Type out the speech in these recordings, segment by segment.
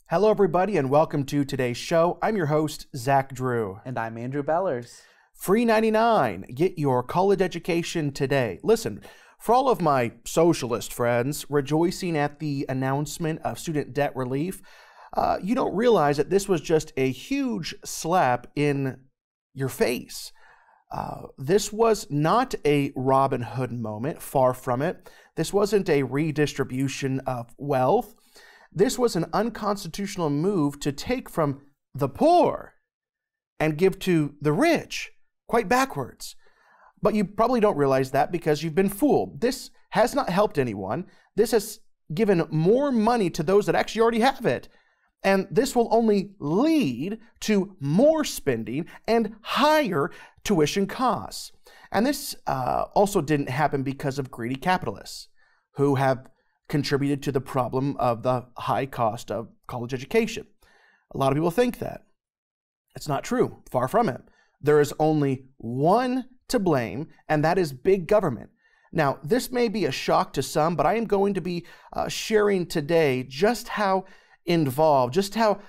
Hello, everybody, and welcome to today's show. I'm your host, Zach Drew. And I'm Andrew Bellers. Free.99. Get your college education today. Listen, for all of my socialist friends rejoicing at the announcement of student debt relief, you don't realize that this was just a huge slap in your face. This was not a Robin Hood moment, far from it. This wasn't a redistribution of wealth. This was an unconstitutional move to take from the poor and give to the rich, quite backwards. But you probably don't realize that because you've been fooled. This has not helped anyone. This has given more money to those that actually already have it. And this will only lead to more spending and higher tuition costs. And this also didn't happen because of greedy capitalists who have contributed to the problem of the high cost of college education. A lot of people think that. It's not true. Far from it. There is only one to blame, and that is big government. Now, this may be a shock to some, but I am going to be sharing today just how involved, just how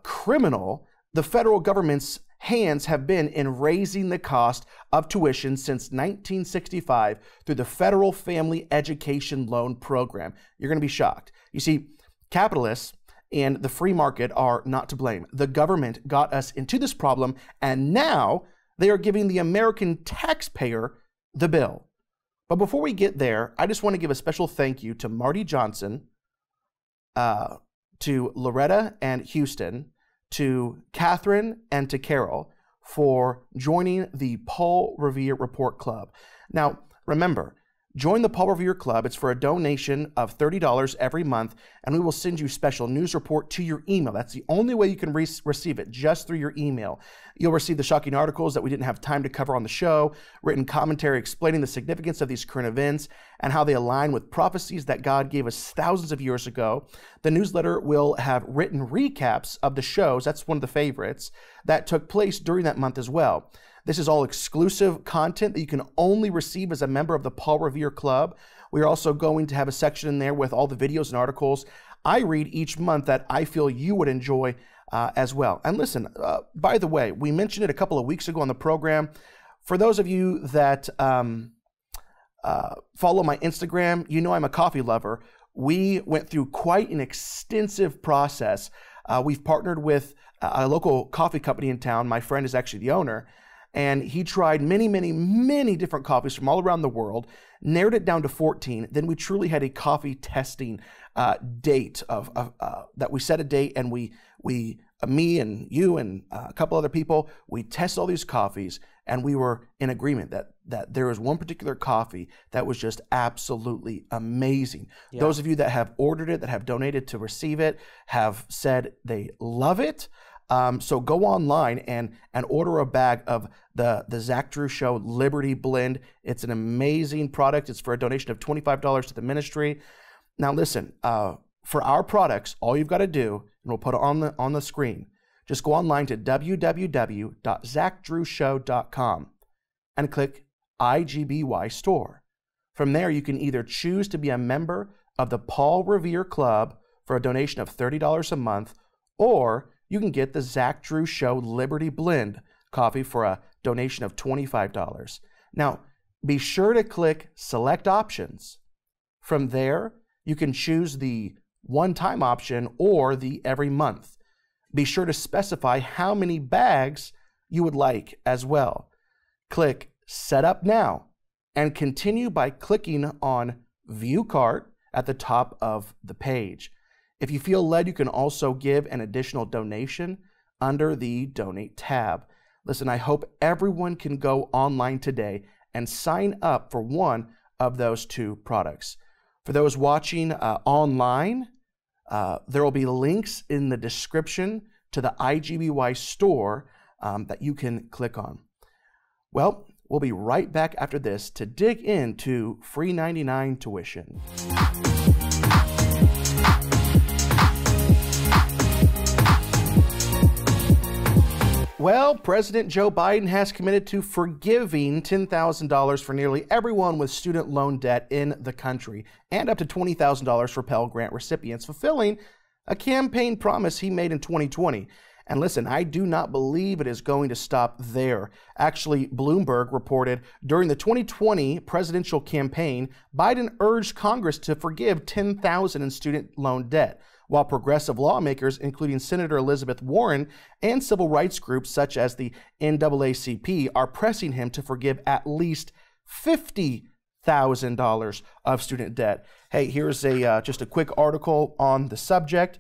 criminal the federal government's hands have been in raising the cost of tuition since 1965 through the Federal Family Education Loan Program. You're going to be shocked. You see, capitalists and the free market are not to blame. The government got us into this problem, and now they are giving the American taxpayer the bill. But before we get there, I just want to give a special thank you to Marty Johnson, to Loretta and Houston, to Catherine and to Carol for joining the Paul Revere Report Club. Now, remember, join the Paul Revere Club. It's for a donation of $30 every month, and we will send you special news report to your email. That's the only way you can receive it, just through your email. You'll receive the shocking articles that we didn't have time to cover on the show, written commentary explaining the significance of these current events and how they align with prophecies that God gave us thousands of years ago. The newsletter will have written recaps of the shows, that's one of the favorites, that took place during that month as well. This is all exclusive content that you can only receive as a member of the Paul Revere Club. We're also going to have a section in there with all the videos and articles I read each month that I feel you would enjoy as well. And listen, by the way, we mentioned it a couple of weeks ago on the program. For those of you that follow my Instagram, you know I'm a coffee lover. We went through quite an extensive process. We've partnered with a local coffee company in town. My friend is actually the owner. And he tried many different coffees from all around the world, narrowed it down to 14. Then we truly had a coffee testing date that we set a date, and me and you and a couple other people, we tested all these coffees, and we were in agreement that there was one particular coffee that was just absolutely amazing. Yeah. Those of you that have ordered it, that have donated to receive it, have said they love it. So go online and order a bag of the Zach Drew Show Liberty Blend. It's an amazing product. It's for a donation of $25 to the ministry. Now listen, for our products, all you've got to do, and we'll put it on the screen, just go online to www.zachdrewshow.com and click IGBY store. From there, you can either choose to be a member of the Paul Revere Club for a donation of $30 a month, or you can get the Zach Drew Show Liberty Blend coffee for a donation of $25. Now, be sure to click Select Options. From there, you can choose the one-time option or the every month. Be sure to specify how many bags you would like as well. Click Set Up Now and continue by clicking on View Cart at the top of the page. If you feel led, you can also give an additional donation under the Donate tab. Listen, I hope everyone can go online today and sign up for one of those two products. For those watching online, there will be links in the description to the IGBY store that you can click on. Well, we'll be right back after this to dig into Free.99 tuition. Well, President Joe Biden has committed to forgiving $10,000 for nearly everyone with student loan debt in the country, and up to $20,000 for Pell Grant recipients, fulfilling a campaign promise he made in 2020. And listen, I do not believe it is going to stop there. Actually, Bloomberg reported during the 2020 presidential campaign, Biden urged Congress to forgive $10,000 in student loan debt, while progressive lawmakers, including Senator Elizabeth Warren and civil rights groups such as the NAACP, are pressing him to forgive at least $50,000 of student debt. Hey, here's just a quick article on the subject.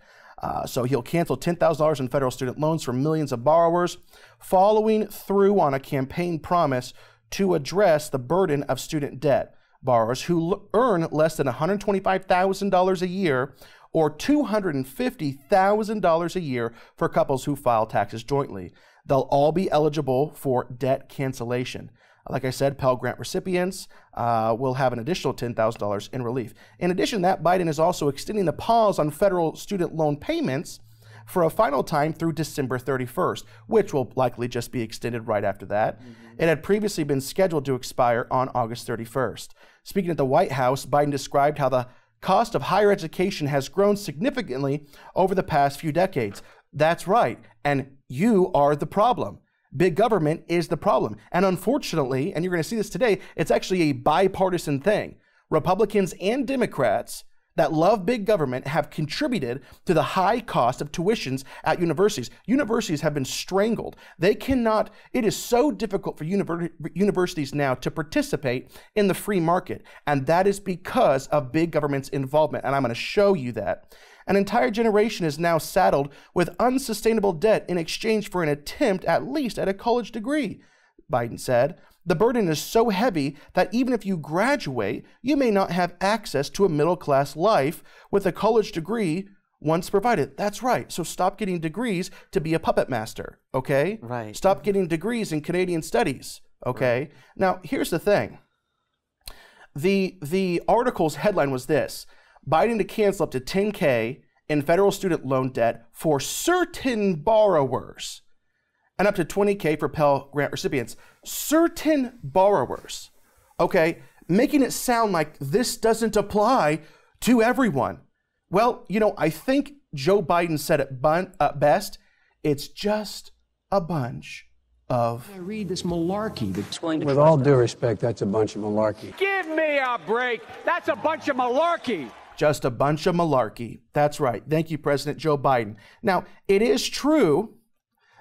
So he'll cancel $10,000 in federal student loans for millions of borrowers, following through on a campaign promise to address the burden of student debt. Borrowers who earn less than $125,000 a year or $250,000 a year for couples who file taxes jointly. They'll all be eligible for debt cancellation. Like I said, Pell Grant recipients will have an additional $10,000 in relief. In addition to that, Biden is also extending the pause on federal student loan payments for a final time through December 31st, which will likely just be extended right after that. It had previously been scheduled to expire on August 31st. Speaking at the White House, Biden described how the cost of higher education has grown significantly over the past few decades. That's right, and you are the problem. Big government is the problem. And unfortunately, and you're going to see this today, it's actually a bipartisan thing. Republicans and Democrats that love big government have contributed to the high cost of tuitions at universities. Universities have been strangled. They cannot, it is so difficult for universities now to participate in the free market. And that is because of big government's involvement. And I'm going to show you that. An entire generation is now saddled with unsustainable debt in exchange for an attempt at least at a college degree, Biden said. The burden is so heavy that even if you graduate, you may not have access to a middle-class life with a college degree once provided. That's right. So stop getting degrees to be a puppet master, okay? Right. Stop getting degrees in Canadian studies, okay? Right. Now, here's the thing. The article's headline was this: Biden to cancel up to $10,000 in federal student loan debt for certain borrowers and up to $20,000 for Pell Grant recipients. Certain borrowers, okay, making it sound like this doesn't apply to everyone. Well, you know, I think Joe Biden said it best. It's just a bunch of... I read this malarkey that's going to... With all due respect, that's a bunch of malarkey. Give me a break. That's a bunch of malarkey. Just a bunch of malarkey. That's right. Thank you, President Joe Biden. Now, it is true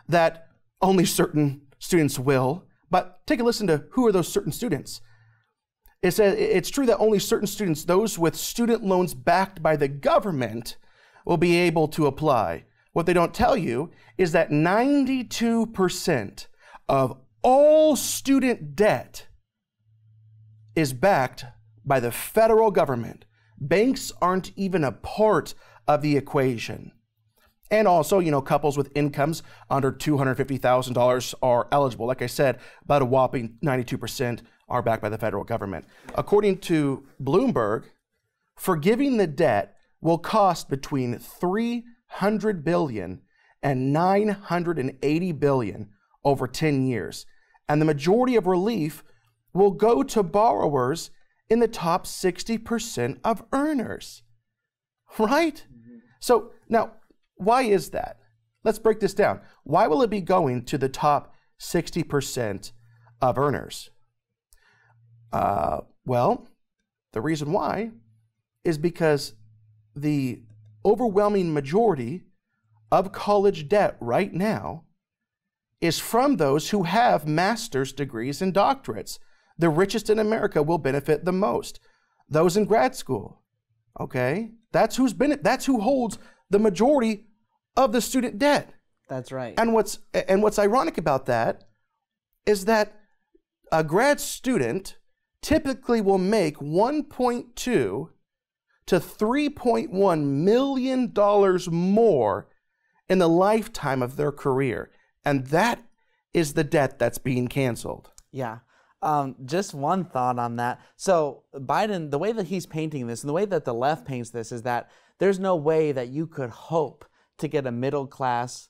that only certain students will, but take a listen to who are those certain students. It says it's true that only certain students, those with student loans backed by the government, will be able to apply. What they don't tell you is that 92% of all student debt is backed by the federal government. Banks aren't even a part of the equation. And also, you know, couples with incomes under $250,000 are eligible. Like I said, about a whopping 92% are backed by the federal government. According to Bloomberg, forgiving the debt will cost between $300 billion and $980 billion over 10 years. And the majority of relief will go to borrowers in the top 60% of earners, right? So now, why is that? Let's break this down. Why will it be going to the top 60% of earners? Well, the reason why is because the overwhelming majority of college debt right now is from those who have master's degrees and doctorates. The richest in America will benefit the most. Those in grad school, okay? That's who holds the majority of the student debt. That's right. And what's ironic about that is that a grad student typically will make $1.2 to $3.1 million more in the lifetime of their career. And that is the debt that's being canceled. Yeah. Just one thought on that. So Biden, the way that he's painting this and the way that the left paints this is that there's no way that you could hope to get a middle class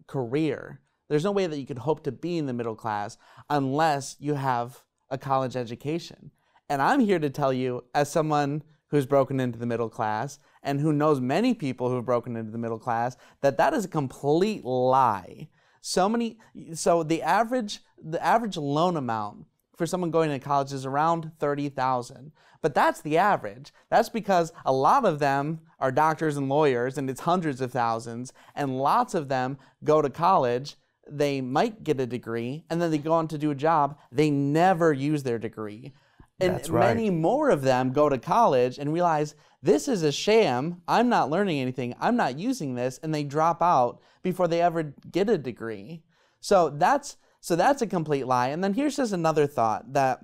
career. There's no way that you could hope to be in the middle class unless you have a college education. And I'm here to tell you, as someone who's broken into the middle class and who knows many people who have broken into the middle class, that is a complete lie. So the average loan amount for someone going to college is around $30,000. But that's the average. That's because a lot of them are doctors and lawyers, and it's hundreds of thousands, and lots of them go to college, they might get a degree, and then they go on to do a job, they never use their degree. And That's right. Many more of them go to college and realize, this is a sham, I'm not learning anything, I'm not using this, and they drop out before they ever get a degree. So that's a complete lie. And then here's just another thought that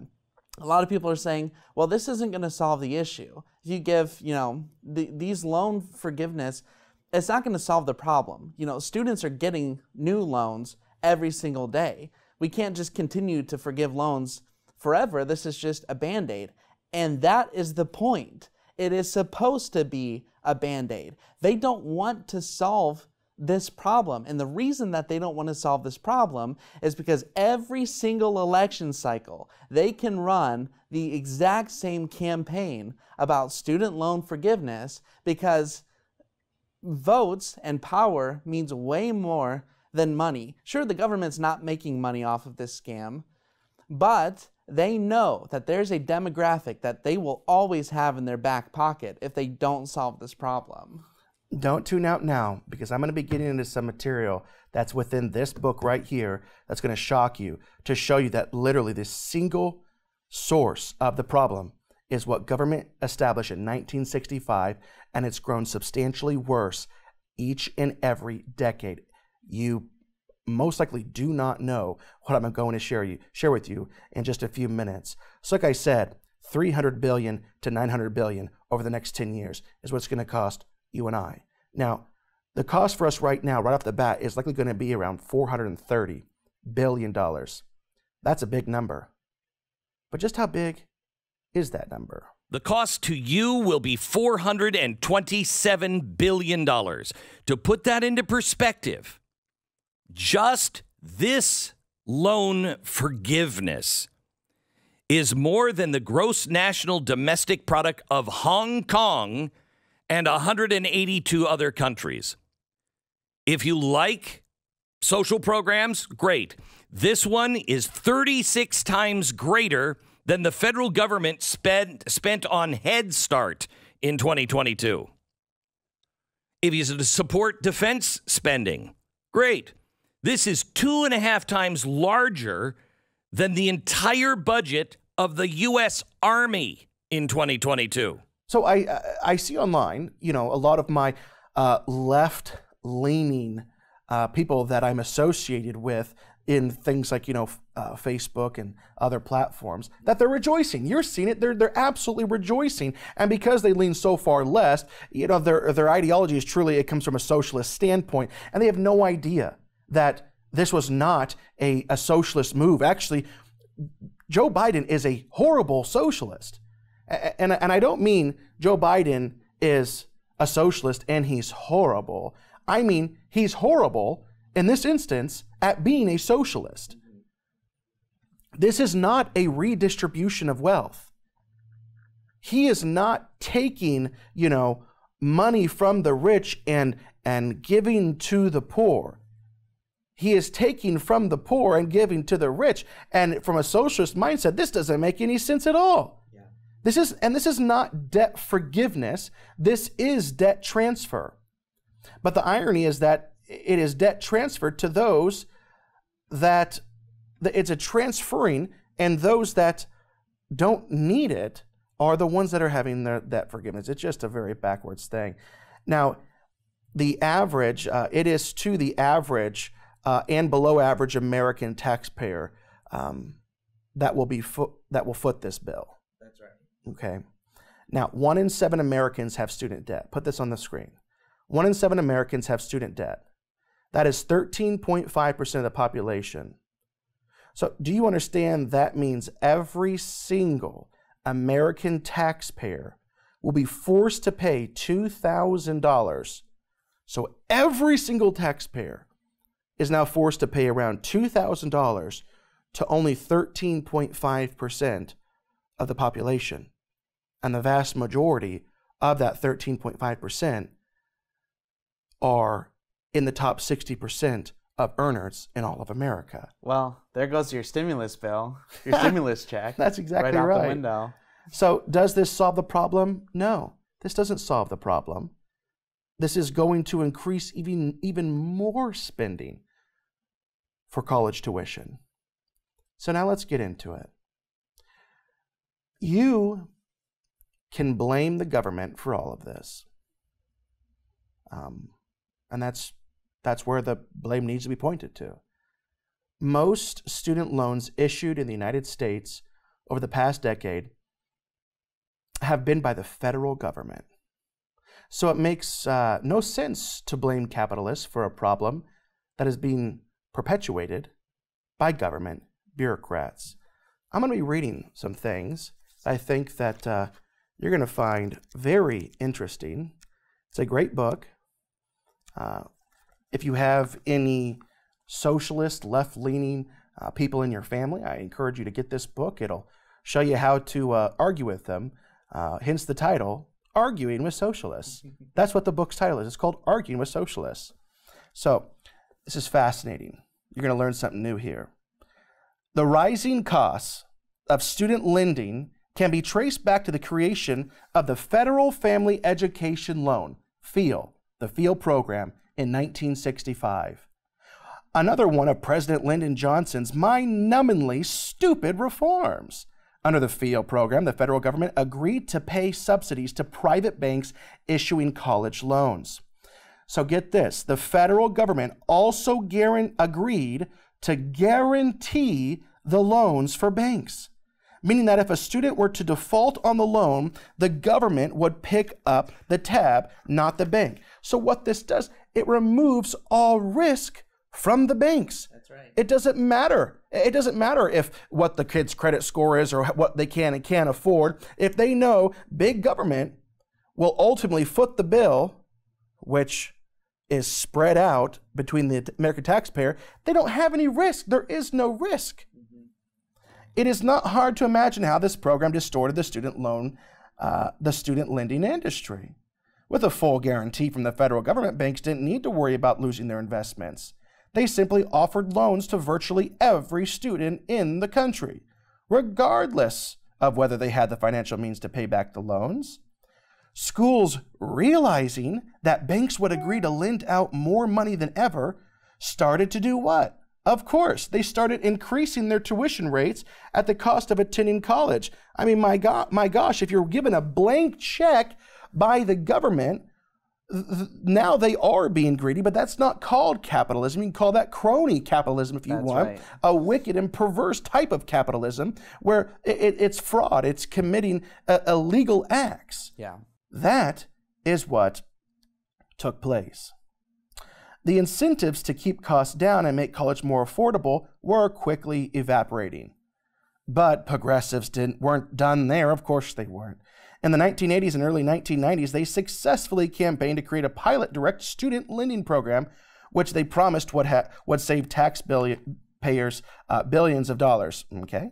a lot of people are saying, well, this isn't going to solve the issue. If you give, these loan forgiveness, it's not going to solve the problem. Students are getting new loans every single day. We can't just continue to forgive loans forever. This is just a Band-Aid. And that is the point. It is supposed to be a Band-Aid. They don't want to solve this problem. And the reason that they don't want to solve this problem is because every single election cycle, they can run the exact same campaign about student loan forgiveness, because votes and power means way more than money. Sure, the government's not making money off of this scam, but they know that there's a demographic that they will always have in their back pocket if they don't solve this problem. Don't tune out now, because I'm going to be getting into some material that's within this book right here that's going to shock you, to show you that literally this single source of the problem is what government established in 1965, and it's grown substantially worse each and every decade. You most likely do not know what I'm going to share with you in just a few minutes. So like I said, $300 billion to $900 billion over the next 10 years is what it's going to cost you and I. Now, the cost for us right now, right off the bat, is likely going to be around $430 billion. That's a big number. But just how big is that number? The cost to you will be $427 billion. To put that into perspective, just this loan forgiveness is more than the gross national domestic product of Hong Kong and 182 other countries. If you like social programs, great. This one is 36 times greater than the federal government spent on Head Start in 2022. If you support defense spending, great. This is 2.5 times larger than the entire budget of the U.S. Army in 2022. So I see online, a lot of my left-leaning people that I'm associated with in things like, Facebook and other platforms, that they're rejoicing. You're seeing it. They're absolutely rejoicing. And because they lean so far left, their ideology is truly, it comes from a socialist standpoint. And they have no idea that this was not a socialist move. Actually, Joe Biden is a horrible socialist. And I don't mean Joe Biden is a socialist and he's horrible. I mean, he's horrible in this instance at being a socialist. This is not a redistribution of wealth. He is not taking, money from the rich and giving to the poor. He is taking from the poor and giving to the rich. And from a socialist mindset, this doesn't make any sense at all. This is not debt forgiveness. This is debt transfer. But the irony is that it is debt transferred to those that it's a transferring, and those that don't need it are the ones that are having their debt forgiveness. It's just a very backwards thing. Now, the average, it is to the average and below average American taxpayer that will foot this bill. That's right. Okay. Now, 1 in 7 Americans have student debt. Put this on the screen. 1 in 7 Americans have student debt. That is 13.5% of the population. So do you understand that means every single American taxpayer will be forced to pay $2,000? So every single taxpayer is now forced to pay around $2,000 to only 13.5% of the population. And the vast majority of that 13.5% are in the top 60% of earners in all of America. Well, there goes your stimulus bill, your stimulus check. That's exactly right. right. Out the window. So does this solve the problem? No, this doesn't solve the problem. This is going to increase even more spending for college tuition. So now let's get into it. You can blame the government for all of this. And that's where the blame needs to be pointed to. Most student loans issued in the United States over the past decade have been by the federal government. So it makes no sense to blame capitalists for a problem that is being perpetuated by government bureaucrats. I'm going to be reading some things I think that you're going to find very interesting. It's a great book. If you have any socialist, left-leaning people in your family, I encourage you to get this book. It'll show you how to argue with them. Hence the title, Arguing with Socialists. That's what the book's title is. It's called Arguing with Socialists. So this is fascinating. You're going to learn something new here. The rising costs of student lending can be traced back to the creation of the Federal Family Education Loan, FEAL, the FEAL program, in 1965. Another one of President Lyndon Johnson's mind-numbingly stupid reforms. Under the FEAL program, the federal government agreed to pay subsidies to private banks issuing college loans. So get this, the federal government also agreed to guarantee the loans for banks, meaning that if a student were to default on the loan, the government would pick up the tab, not the bank. So what this does, it removes all risk from the banks. That's right. It doesn't matter. It doesn't matter if what the kid's credit score is or what they can and can't afford. If they know big government will ultimately foot the bill, which is spread out between the American taxpayer, they don't have any risk. There is no risk. It is not hard to imagine how this program distorted the student lending industry. With a full guarantee from the federal government, banks didn't need to worry about losing their investments. They simply offered loans to virtually every student in the country, regardless of whether they had the financial means to pay back the loans. Schools, realizing that banks would agree to lend out more money than ever, started to do what? Of course, they started increasing their tuition rates at the cost of attending college. I mean, my gosh, if you're given a blank check by the government, now they are being greedy, but that's not called capitalism. You can call that crony capitalism if you want. Right. A wicked and perverse type of capitalism where it's fraud, it's committing illegal acts. Yeah. That is what took place. The incentives to keep costs down and make college more affordable were quickly evaporating. But progressives weren't done there. Of course they weren't. In the 1980s and early 1990s, they successfully campaigned to create a pilot direct student lending program, which they promised would save taxpayers billions of dollars. Okay?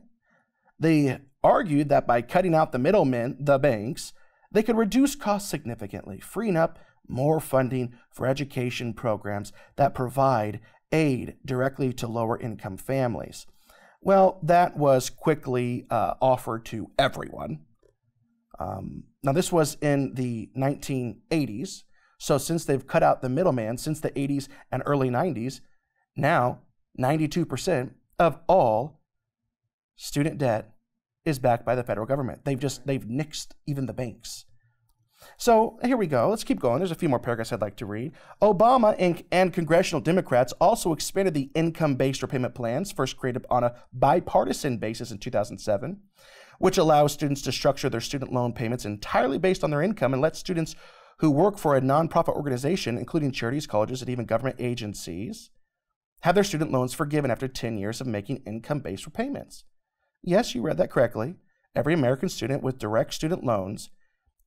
They argued that by cutting out the middlemen, the banks, they could reduce costs significantly, freeing up more funding for education programs that provide aid directly to lower income families. Well, that was quickly offered to everyone. Now, this was in the 1980s. So since they've cut out the middleman since the 80s and early 90s, now 92% of all student debt is backed by the federal government. They've nixed even the banks. So here we go. Let's keep going. There's a few more paragraphs I'd like to read. Obama and congressional Democrats also expanded the income-based repayment plans, first created on a bipartisan basis in 2007, which allows students to structure their student loan payments entirely based on their income and let students who work for a nonprofit organization, including charities, colleges, and even government agencies, have their student loans forgiven after 10 years of making income-based repayments. Yes, you read that correctly. Every American student with direct student loans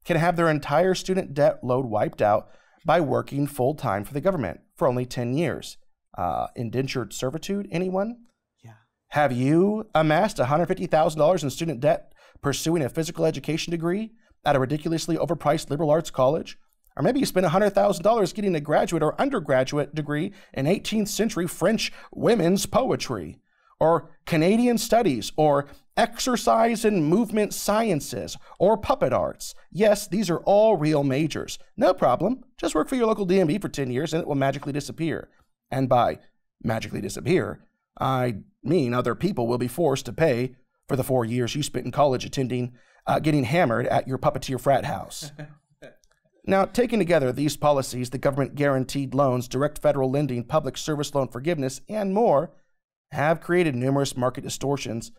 can have their entire student debt load wiped out by working full-time for the government for only 10 years. Indentured servitude, anyone? Yeah. Have you amassed $150,000 in student debt pursuing a physical education degree at a ridiculously overpriced liberal arts college. Or maybe you spend $100,000 getting a graduate or undergraduate degree in 18th century French women's poetry, or Canadian studies, or exercise and movement sciences, or puppet arts. Yes, these are all real majors. No problem. Just work for your local DMV for 10 years and it will magically disappear. And by magically disappear, I mean other people will be forced to pay for the 4 years you spent in college getting hammered at your puppeteer frat house. Now, taken together, these policies, the government guaranteed loans, direct federal lending, public service loan forgiveness, and more, have created numerous market distortions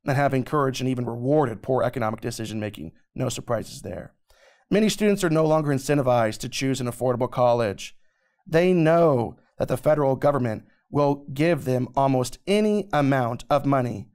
and have encouraged and even rewarded poor economic decision making. No surprises there. Many students are no longer incentivized to choose an affordable college. They know that the federal government will give them almost any amount of money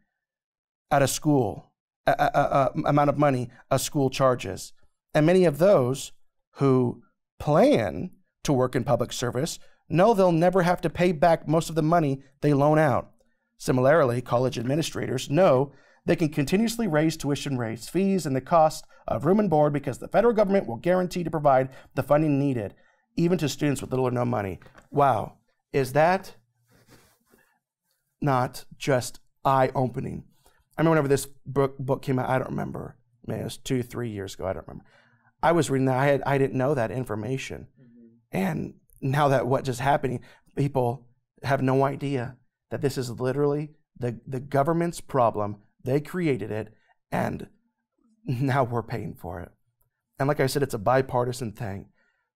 at a school, amount of money a school charges. And many of those who plan to work in public service know they'll never have to pay back most of the money they loan out. Similarly, college administrators know they can continuously raise tuition rates, fees, and the cost of room and board because the federal government will guarantee to provide the funding needed, even to students with little or no money. Wow, is that not just eye-opening? I remember whenever this book came out, I don't remember, man, it was 2-3 years ago, I don't remember. I was reading that, I didn't know that information. And now that what just happening, people have no idea that this is literally the government's problem. They created it, and now we're paying for it. And like I said, it's a bipartisan thing.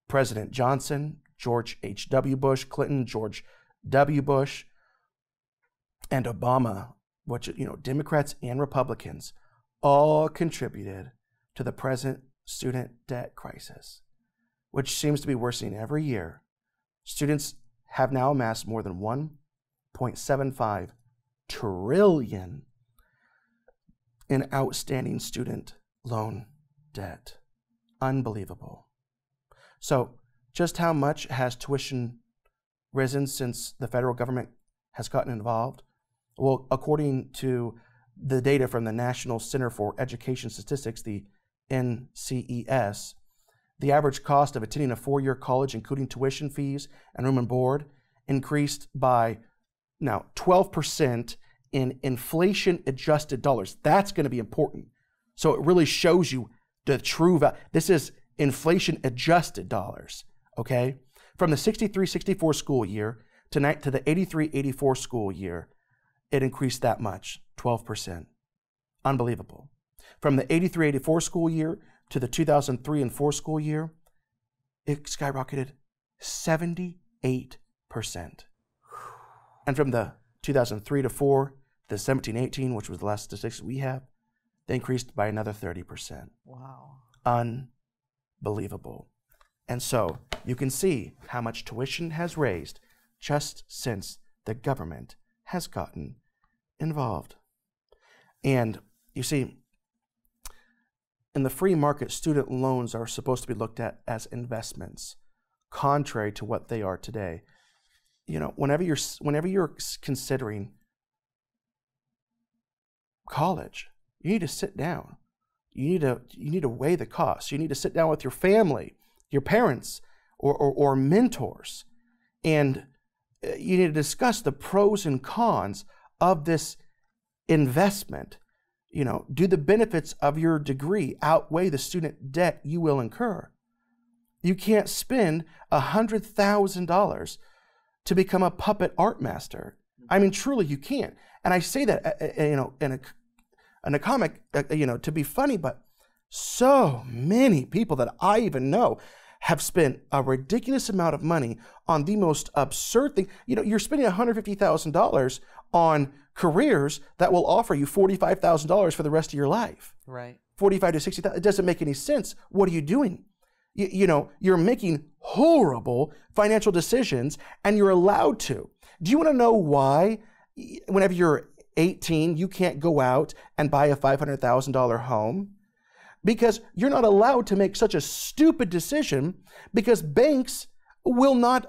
President Johnson, George H.W. Bush, Clinton, George W. Bush, and Obama, which, Democrats and Republicans all contributed to the present student debt crisis, which seems to be worsening every year. Students have now amassed more than $1.75 trillion in outstanding student loan debt. Unbelievable. So just how much has tuition risen since the federal government has gotten involved? Well, according to the data from the National Center for Education Statistics, the NCES, the average cost of attending a 4-year college, including tuition fees and room and board, increased by now 12% in inflation-adjusted dollars. That's going to be important. So it really shows you the true value. This is inflation-adjusted dollars, okay? From the 63-64 school year to the 83-84 school year, it increased that much, 12%. Unbelievable. From the 83-84 school year to the 2003 and 4 school year, it skyrocketed 78%. And from the 2003 to 4, the 17-18, which was the last statistics we have, they increased by another 30%. Wow. Unbelievable. And so you can see how much tuition has raised just since the government has gotten involved. And you see, in the free market, student loans are supposed to be looked at as investments, contrary to what they are today. Whenever you're considering college, you need to sit down. You need to weigh the costs. You need to sit down with your family, your parents, or mentors, and you need to discuss the pros and cons of this investment. Do the benefits of your degree outweigh the student debt you will incur? You can't spend $100,000 to become a puppet art master. I mean, truly, you can't. And I say that, in a comic, to be funny, but so many people that I even know have spent a ridiculous amount of money on the most absurd thing. You're spending $150,000 on careers that will offer you $45,000 for the rest of your life. Right. 45 to 60,000. It doesn't make any sense. What are you doing? You're making horrible financial decisions, and you're allowed to. Do you want to know why? Whenever you're 18, you can't go out and buy a $500,000 home? Because you're not allowed to make such a stupid decision, because banks will not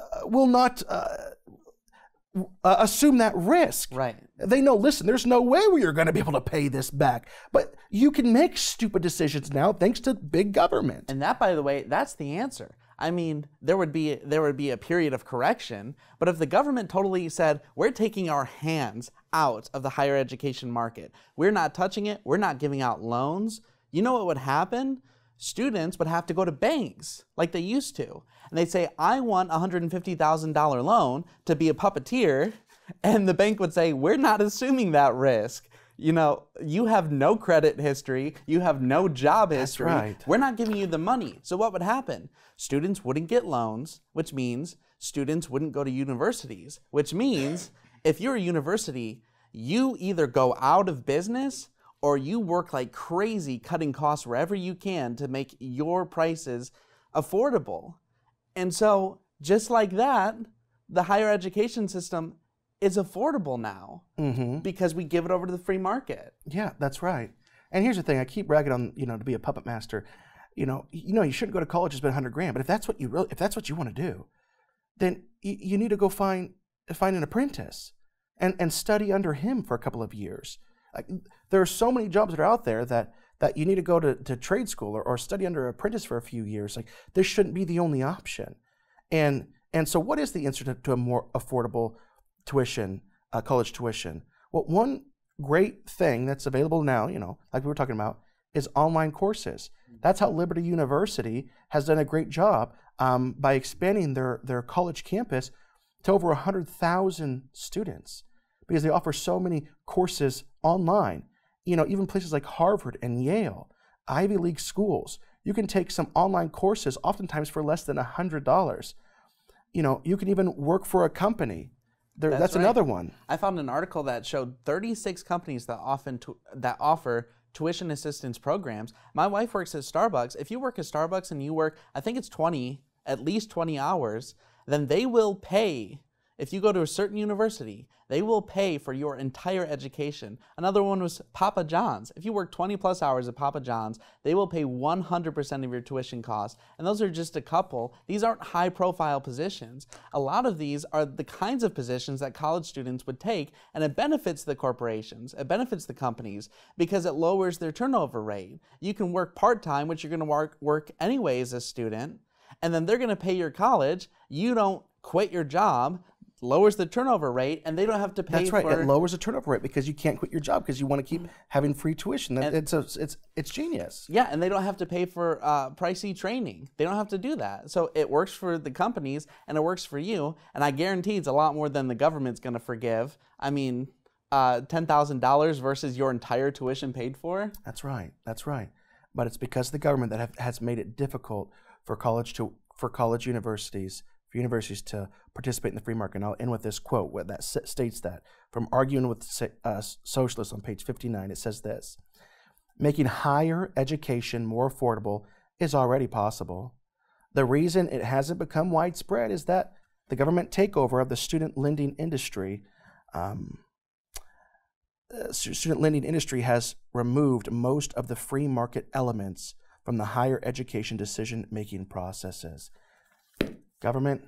assume that risk. Right. They know, listen, there's no way we are going to be able to pay this back. But you can make stupid decisions now thanks to big government. And that, by the way, that's the answer. I mean, there would be a period of correction, but if the government totally said, we're taking our hands out of the higher education market, we're not touching it, we're not giving out loans, you know what would happen? Students would have to go to banks like they used to. And they'd say, I want a $150,000 loan to be a puppeteer. And the bank would say, we're not assuming that risk. You know, you have no credit history. You have no job history. That's right. We're not giving you the money. So what would happen? Students wouldn't get loans, which means students wouldn't go to universities, which means if you're a university, you either go out of business or you work like crazy cutting costs wherever you can to make your prices affordable. And so just like that, the higher education system is affordable now because we give it over to the free market. Yeah, that's right. And here's the thing: I keep ragging on to be a puppet master. You shouldn't go to college and spend $100,000. But if that's what you want to do, then you need to go find an apprentice and study under him for a couple of years. Like, there are so many jobs that are out there that you need to go to trade school or study under an apprentice for a few years. Like, this shouldn't be the only option. And so what is the answer to a more affordable tuition, college tuition? Well, one great thing that's available now, like we were talking about, is online courses. That's how Liberty University has done a great job by expanding their college campus to over 100,000 students, because they offer so many courses online. Even places like Harvard and Yale, Ivy League schools, you can take some online courses oftentimes for less than $100. You can even work for a company. That's right. Another one. I found an article that showed 36 companies that offer tuition assistance programs. My wife works at Starbucks. If you work at Starbucks and you work, I think it's at least 20 hours, then they will pay. If you go to a certain university, they will pay for your entire education. Another one was Papa John's. If you work 20 plus hours at Papa John's, they will pay 100% of your tuition costs. And those are just a couple. These aren't high profile positions. A lot of these are the kinds of positions that college students would take, and it benefits the corporations, it benefits the companies, because it lowers their turnover rate. You can work part-time, which you're gonna work anyway as a student, and then they're gonna pay your college. You don't quit your job, lowers the turnover rate, and they don't have to pay. That's right. It lowers the turnover rate because you can't quit your job because you want to keep having free tuition. It's genius. Yeah, and they don't have to pay for pricey training. They don't have to do that. So it works for the companies and it works for you. And I guarantee it's a lot more than the government's going to forgive. I mean, $10,000 versus your entire tuition paid for. That's right. That's right. But it's because of the government that has made it difficult for college universities to participate in the free market. And I'll end with this quote that states that. From Arguing with Socialists on page 59, it says this: making higher education more affordable is already possible. The reason it hasn't become widespread is that the government takeover of the student lending industry has removed most of the free market elements from the higher education decision-making processes. Government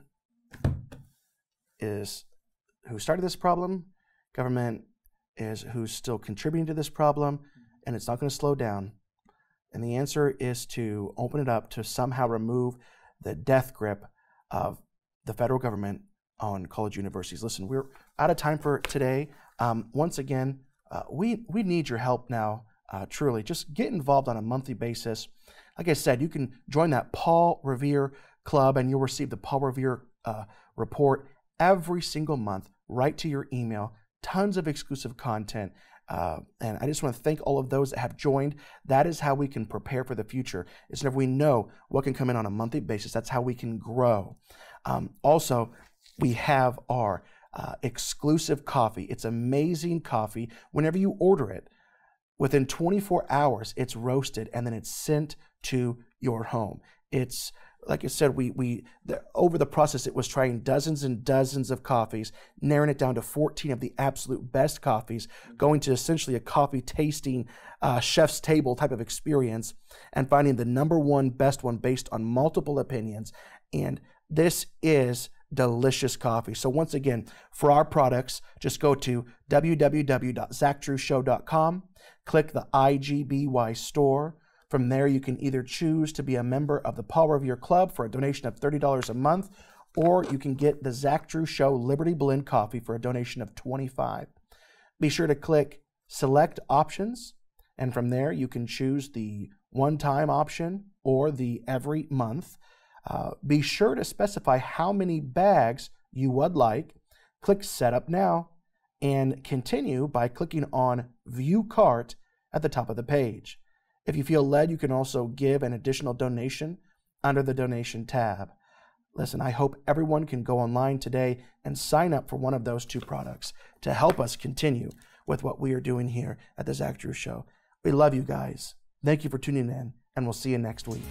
is who started this problem. Government is who's still contributing to this problem, and it's not going to slow down. And the answer is to open it up, to somehow remove the death grip of the federal government on college universities. Listen, we're out of time for today. Once again, we need your help now. Truly, just get involved on a monthly basis. Like I said, you can join that Paul Revere Club, and you'll receive the Paul Revere report every single month right to your email. Tons of exclusive content. And I just want to thank all of those that have joined. That is how we can prepare for the future. It's whenever we know what can come in on a monthly basis. That's how we can grow. Also, we have our exclusive coffee. It's amazing coffee. Whenever you order it, within 24 hours, it's roasted and then it's sent to your home. It's like I said, over the process, it was trying dozens and dozens of coffees, narrowing it down to 14 of the absolute best coffees, going to essentially a coffee tasting chef's table type of experience, and finding the number one best one based on multiple opinions. And this is delicious coffee. So once again, for our products, just go to www.zachdrewshow.com, click the IGBY store. From there, you can either choose to be a member of the Paul Revere Club for a donation of $30 a month, or you can get the Zach Drew Show Liberty Blend Coffee for a donation of $25. Be sure to click Select Options, and from there, you can choose the one-time option or the every month. Be sure to specify how many bags you would like. Click Set Up Now, and continue by clicking on View Cart at the top of the page. If you feel led, you can also give an additional donation under the donation tab. Listen, I hope everyone can go online today and sign up for one of those two products to help us continue with what we are doing here at the Zach Drew Show. We love you guys. Thank you for tuning in, and we'll see you next week.